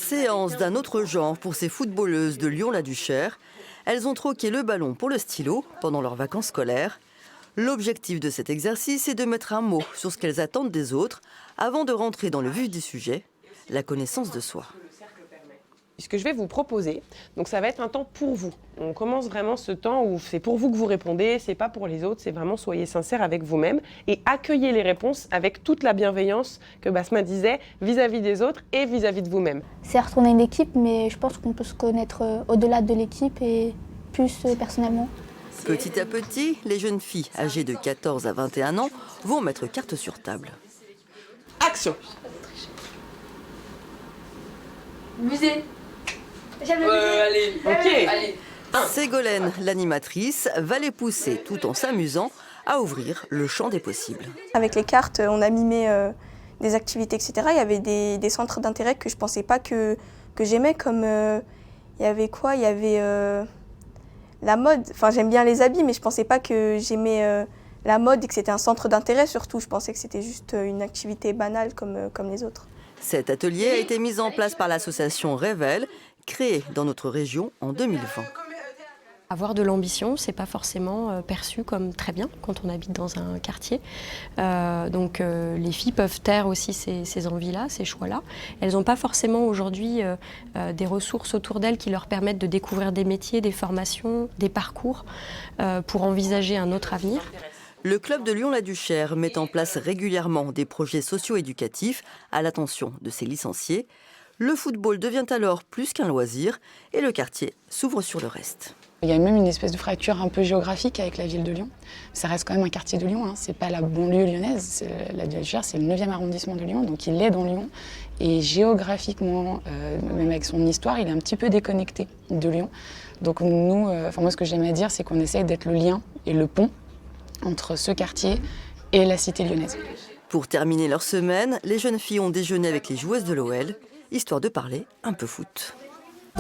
Séance d'un autre genre pour ces footballeuses de Lyon-la-Duchère. Elles ont troqué le ballon pour le stylo pendant leurs vacances scolaires. L'objectif de cet exercice est de mettre un mot sur ce qu'elles attendent des autres avant de rentrer dans le vif du sujet, la connaissance de soi. Ce que je vais vous proposer, donc ça va être un temps pour vous. On commence vraiment ce temps où c'est pour vous que vous répondez, c'est pas pour les autres, c'est vraiment soyez sincères avec vous-même et accueillez les réponses avec toute la bienveillance que Basma disait vis-à-vis des autres et vis-à-vis de vous-même. Certes, on a une équipe, mais je pense qu'on peut se connaître au-delà de l'équipe et plus personnellement. Petit à petit, les jeunes filles âgées de 14 à 21 ans vont mettre carte sur table. Action! Musée. J'aime le musée. Allez, ok. Allez. Ségolène, l'animatrice, va les pousser tout en s'amusant à ouvrir le champ des possibles. Avec les cartes, on a mimé des activités, etc. Il y avait des centres d'intérêt que je ne pensais pas que j'aimais, comme il y avait quoi? Il y avait la mode. Enfin, j'aime bien les habits, mais je ne pensais pas que j'aimais la mode et que c'était un centre d'intérêt surtout. Je pensais que c'était juste une activité banale comme les autres. Cet atelier a été mis en place par l'association Révèle, créée dans notre région en 2020. Avoir de l'ambition, c'est pas forcément perçu comme très bien quand on habite dans un quartier. Donc les filles peuvent taire aussi ces envies-là, ces choix-là. Elles n'ont pas forcément aujourd'hui des ressources autour d'elles qui leur permettent de découvrir des métiers, des formations, des parcours pour envisager un autre avenir. Le club de Lyon-la-Duchère met en place régulièrement des projets socio-éducatifs à l'attention de ses licenciés. Le football devient alors plus qu'un loisir et le quartier s'ouvre sur le reste. Il y a même une espèce de fracture un peu géographique avec la ville de Lyon. Ça reste quand même un quartier de Lyon, hein. C'est pas la banlieue lyonnaise, la Duchère, c'est le 9e arrondissement de Lyon, donc il est dans Lyon. Et géographiquement, même avec son histoire, il est un petit peu déconnecté de Lyon. Donc nous, moi ce que j'aime à dire, c'est qu'on essaye d'être le lien et le pont entre ce quartier et la cité lyonnaise. Pour terminer leur semaine, les jeunes filles ont déjeuné avec les joueuses de l'OL, histoire de parler un peu foot.